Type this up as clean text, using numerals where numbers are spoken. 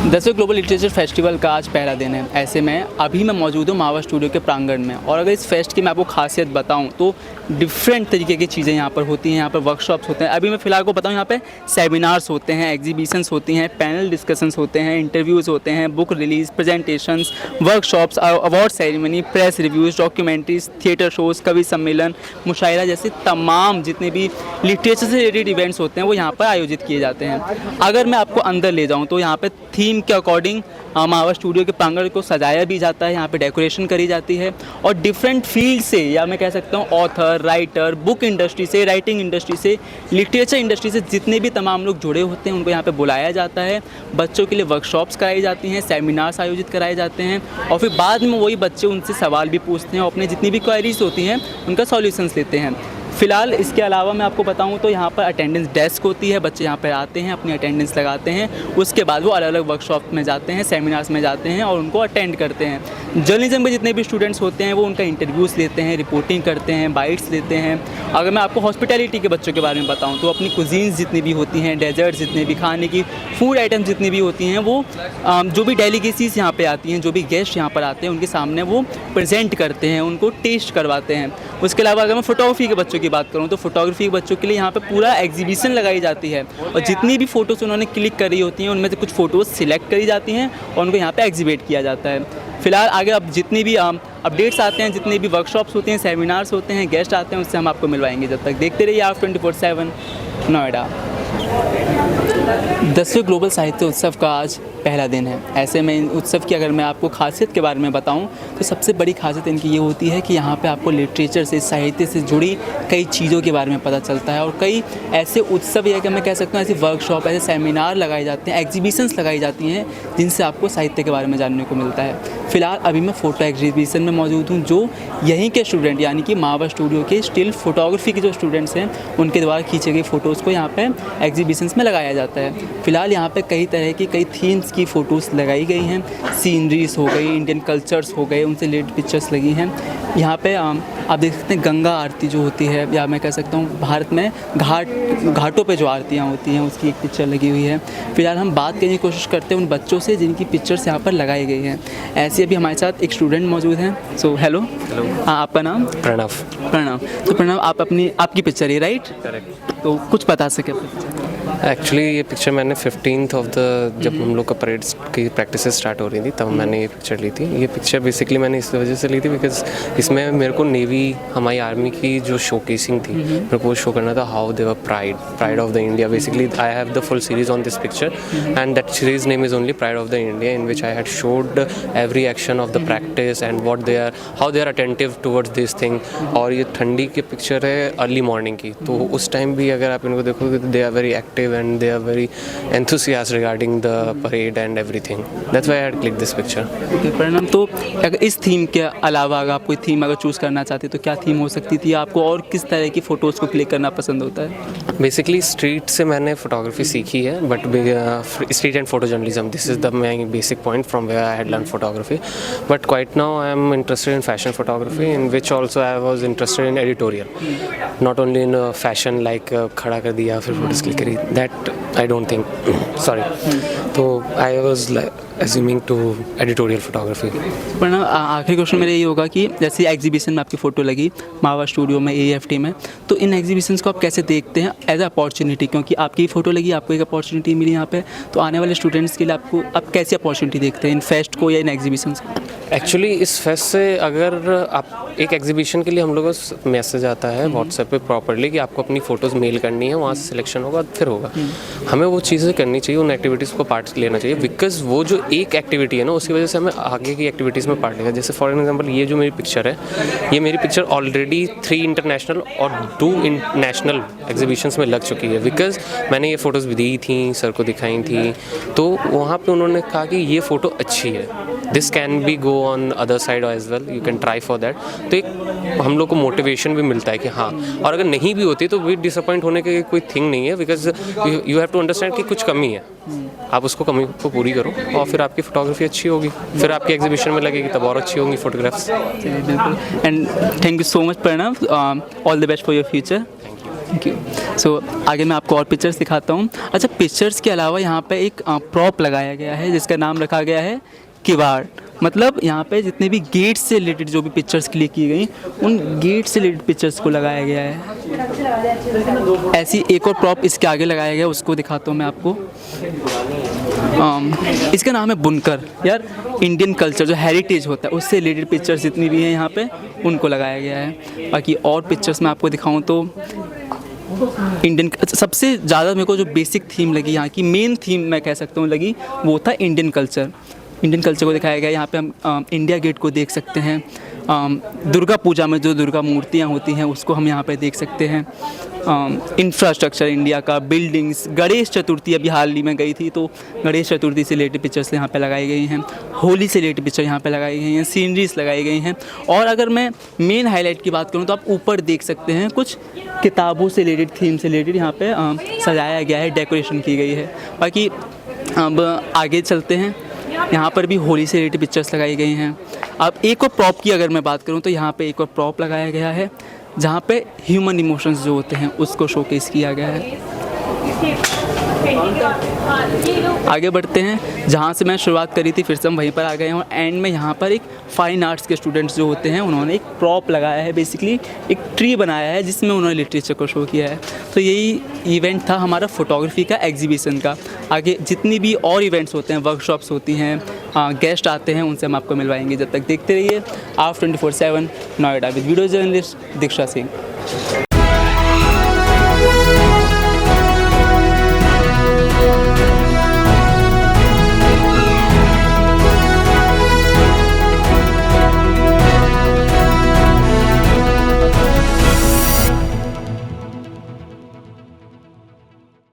10वें global literature festival का आज पहला दिन है। ऐसे में अभी मैं मौजूद हूँ महावा स्टूडियो के प्रांगण में, और अगर इस फेस्ट की मैं आपको खासियत बताऊँ तो डिफरेंट तरीके की चीज़ें यहाँ पर होती हैं। यहाँ पर वर्कशॉप्स होते हैं। अभी मैं फ़िलहाल को बताऊँ, यहाँ पे सेमिनार्स होते हैं, एग्जीबिशंस होती हैं, पैनल डिस्कशंस होते हैं, इंटरव्यूज़ होते हैं, book release, presentations, workshops, award ceremony, press reviews, documentaries, theatre shows, कवि सम्मेलन, मुशायरा जैसे तमाम जितने भी लिटरेचर से रिलेटेड इवेंट्स होते हैं वो यहाँ पर आयोजित किए जाते हैं। अगर मैं आपको अंदर ले जाऊँ तो यहाँ पर थीम के अकॉर्डिंग महावा स्टूडियो के प्रांगण को सजाया भी जाता है। यहाँ पे डेकोरेशन करी जाती है, और डिफरेंट फील्ड से, या मैं कह सकता हूँ ऑथर, राइटर, बुक इंडस्ट्री से, राइटिंग इंडस्ट्री से, लिटरेचर इंडस्ट्री से जितने भी तमाम लोग जुड़े होते हैं उनको यहाँ पे बुलाया जाता है। बच्चों के लिए वर्कशॉप्स कराई जाती हैं, सेमिनार्स आयोजित कराए जाते हैं, और फिर बाद में वही बच्चे उनसे सवाल भी पूछते हैं और अपने जितनी भी क्वेरीज होती हैं उनका सॉल्यूशंस लेते हैं। फ़िलहाल इसके अलावा मैं आपको बताऊं तो यहाँ पर अटेंडेंस डेस्क होती है। बच्चे यहाँ पर आते हैं, अपनी अटेंडेंस लगाते हैं, उसके बाद वो अलग अलग वर्कशॉप में जाते हैं, सेमिनार्स में जाते हैं और उनको अटेंड करते हैं। जर्नलिज्म के जितने भी स्टूडेंट्स होते हैं वो उनका इंटरव्यूज़ लेते हैं, रिपोर्टिंग करते हैं, बाइट्स लेते हैं। अगर मैं आपको हॉस्पिटैलिटी के बच्चों के बारे में बताऊँ तो अपनी कुजीन्स जितनी भी होती हैं, डेजर्ट्स जितने भी, खाने की फूड आइटम्स जितनी भी होती हैं, वो जो भी डेलीगेसीज यहाँ पर आती हैं, जो भी गेस्ट यहाँ पर आते हैं उनके सामने वो प्रेजेंट करते हैं, उनको टेस्ट करवाते हैं। उसके अलावा अगर मैं फ़ोटोग्राफी के बच्चों की बात करूँ तो फोटोग्राफी के बच्चों के लिए यहाँ पे पूरा एग्जीबिशन लगाई जाती है, और जितनी भी फ़ोटोज़ उन्होंने क्लिक करी होती हैं उनमें से कुछ फ़ोटोज़ सिलेक्ट करी जाती हैं और उनको यहाँ पे एग्जिबिट किया जाता है। फ़िलहाल आगे अब जितनी भी अपडेट्स आते हैं, जितनी भी वर्कशॉप्स होते हैं, सेमिनार्स होते हैं, गेस्ट आते हैं, उससे हम आपको मिलवाएंगे। जब तक देखते रहिए आप 24/7 नोएडा। 10वें ग्लोबल साहित्य उत्सव का आज पहला दिन है। ऐसे में इन उत्सव की अगर मैं आपको खासियत के बारे में बताऊं तो सबसे बड़ी खासियत इनकी ये होती है कि यहाँ पे आपको लिटरेचर से, साहित्य से जुड़ी कई चीज़ों के बारे में पता चलता है, और कई ऐसे उत्सव या कि मैं कह सकता हूँ ऐसे वर्कशॉप, ऐसे सेमिनार लगाए जाते हैं, एग्जीबिशंस लगाई जाती हैं जिनसे आपको साहित्य के बारे में जानने को मिलता है। फ़िलहाल अभी मैं फ़ोटो एग्जीबिशन में मौजूद हूँ, जो यहीं के स्टूडेंट यानी कि महावा स्टूडियो के स्टिल फोटोग्राफी के जो स्टूडेंट्स हैं उनके द्वारा खींचे गए फ़ोटोज़ को यहाँ पे एग्जीबिशंस में लगाया जाता है। फ़िलहाल यहाँ पे कई तरह की, कई थीम्स की फ़ोटोज़ लगाई गई हैं। सीनरीज हो गई, इंडियन कल्चर्स हो गए, उनसे रिलेटेड पिक्चर्स लगी हैं। यहाँ पे आप देख सकते हैं गंगा आरती जो होती है, या मैं कह सकता हूँ भारत में घाटों पे जो आरतियाँ होती हैं उसकी एक पिक्चर लगी हुई है। फ़िलहाल हम बात करने की कोशिश करते हैं उन बच्चों से जिनकी पिक्चर्स यहाँ पर लगाई गई हैं। ऐसे अभी हमारे साथ एक स्टूडेंट मौजूद हैं। So hello. हाँ, आपका नाम? प्रणव। तो प्रणव, आप आपकी पिक्चर है, राइट? करेक्ट। तो कुछ बता सके? एक्चुअली ये पिक्चर मैंने 15th ऑफ द जब हम लोग का परेड की प्रैक्टिस स्टार्ट हो रही थी तब मैंने ये पिक्चर ली थी। ये पिक्चर बेसिकली मैंने इस वजह से ली थी बिकॉज इसमें मेरे को नेवी, हमारी आर्मी की जो शोकेसिंग थी, मेरे को शो करना था how they were pride of the India. Basically I have the full series on this picture and that series name is only pride of the India, in which I had showed every action of the practice and what they are, how they are attentive towards this thing. और ये ठंडी की picture है, early morning की, तो उस time भी अगर आप इनको देखोगे तो they are very active and they are very enthusiastic regarding the parade and everything. That's why I had clicked this picture. Okay, Pranav, तो अगर इस थीम के अलावा अगर आप कोई थीम अगर चूज़ करना चाहते तो क्या थीम हो सकती थी? आपको और किस तरह की फ़ोटोज़ को क्लिक करना पसंद होता है? बेसिकली स्ट्रीट से मैंने फोटोग्राफी सीखी है, but street and photo journalism, this is the my basic point from where I had learn photography. But quite now I am interested in fashion photography, in which also I was interested in editorial, not only in fashion like खड़ा कर दिया फिर photos click करी, that I don't think, sorry. तो I was assuming to editorial photography. पर ना आखिरी question मेरा ये होगा कि जैसे एग्जीबिशन में आपकी फ़ोटो लगी महावा स्टूडियो में, AFT में, तो इन एग्जीबिशंस को आप कैसे देखते हैं एज अ अपॉर्चुनिटी? क्योंकि आपकी फ़ोटो लगी, आपको एक अपॉर्चुनिटी मिली यहाँ पे, तो आने वाले स्टूडेंट्स के लिए आप कैसी अपॉर्चुनिटी देखते हैं इन फेस्ट को या इन एग्जीबिशंस को? एक्चुअली इस फेस्ट से अगर आप एक एग्जीबिशन के लिए हम लोगों को मैसेज आता है व्हाट्सएप पे प्रॉपरली कि आपको अपनी फ़ोटोज़ मेल करनी है, वहाँ से सिलेक्शन होगा फिर होगा। हमें वो चीज़ें करनी चाहिए, उन एक्टिविटीज़ को पार्ट लेना चाहिए, बिकॉज वो जो एक एक्टिविटी है ना उसकी वजह से हमें आगे की एक्टिविटीज़ में पार्ट लेगा। जैसे फॉर एग्जांपल ये जो मेरी पिक्चर है, ये मेरी पिक्चर ऑलरेडी 3 इंटरनेशनल और 2 नेशनल एग्जीबिशंस में लग चुकी है, बिकॉज मैंने ये फ़ोटोज़ भी दी थी, सर को दिखाई थी, तो वहाँ पे उन्होंने कहा कि ये फ़ोटो अच्छी है, this can be go on other side as well, you can try for that. तो एक हम लोग को मोटिवेशन भी मिलता है कि हाँ, और अगर नहीं भी होती तो भी डिसअपॉइंट होने की कोई थिंग नहीं है, because you have to understand कि कुछ कमी है, आप उसको कमी को पूरी करो और फिर आपकी फोटोग्राफी अच्छी होगी, फिर आपकी एग्जीबिशन में लगेगी तब और अच्छी होंगी फोटोग्राफ्स। बिल्कुल। And thank you so much Pranav, all the best for your future. Thank you. So आगे मैं आपको और पिक्चर्स दिखाता हूँ। अच्छा, पिक्चर्स के अलावा यहाँ पे एक प्रॉप लगाया गया है जिसका नाम रखा गया है किवाड़। मतलब यहाँ पे जितने भी गेट से रिलेटेड जो भी पिक्चर्स क्लिक की गई, उन गेट से रिलेटेड पिक्चर्स को लगाया गया है। ऐसी एक और प्रॉप इसके आगे लगाया गया है, उसको दिखाता हूँ मैं आपको। इसका नाम है बुनकर। यार, इंडियन कल्चर जो हेरिटेज होता है उससे रिलेटेड पिक्चर्स जितनी भी हैं यहाँ पे उनको लगाया गया है। बाकी और पिक्चर्स मैं आपको दिखाऊँ तो इंडियन, सबसे ज़्यादा मेरे को जो बेसिक थीम लगी, यहाँ की मेन थीम मैं कह सकता हूँ लगी, वो था इंडियन कल्चर। इंडियन कल्चर को दिखाया गया। यहाँ पे हम इंडिया गेट को देख सकते हैं। दुर्गा पूजा में जो दुर्गा मूर्तियाँ होती हैं उसको हम यहाँ पे देख सकते हैं। इंफ्रास्ट्रक्चर इंडिया का, बिल्डिंग्स, गणेश चतुर्थी अभी हाल ही में गई थी तो गणेश चतुर्थी से रिलेटेड पिक्चर्स यहाँ पे लगाई गई हैं। होली से रिलेटेड पिक्चर यहाँ पे लगाई गई हैं। सीनरीज लगाई गई हैं। और अगर मैं मेन हाईलाइट की बात करूँ तो आप ऊपर देख सकते हैं कुछ किताबों से रिलेटेड, थीम से रिलेटेड यहाँ पे सजाया गया है, डेकोरेशन की गई है। बाकी अब आगे चलते हैं। यहाँ पर भी होली से रिलेटेड पिक्चर्स लगाई गई हैं। अब एक और प्रॉप की अगर मैं बात करूँ तो यहाँ पे एक और प्रॉप लगाया गया है जहाँ पे ह्यूमन इमोशंस जो होते हैं उसको शोकेस किया गया है। आगे बढ़ते हैं। जहाँ से मैं शुरुआत करी थी फिर से हम वहीं पर आ गए हैं और एंड में यहाँ पर एक फ़ाइन आर्ट्स के स्टूडेंट्स जो होते हैं उन्होंने एक प्रॉप लगाया है, बेसिकली एक ट्री बनाया है जिसमें उन्होंने लिटरेचर को शो किया है। तो यही इवेंट था हमारा फोटोग्राफी का एग्जीबिशन का। आगे जितनी भी और इवेंट्स होते हैं, वर्कशॉप्स होती हैं, गेस्ट आते हैं, उनसे हम आपको मिलवाएंगे। जब तक देखते रहिए आप 24/7 Noida with video journalist Diksha Singh.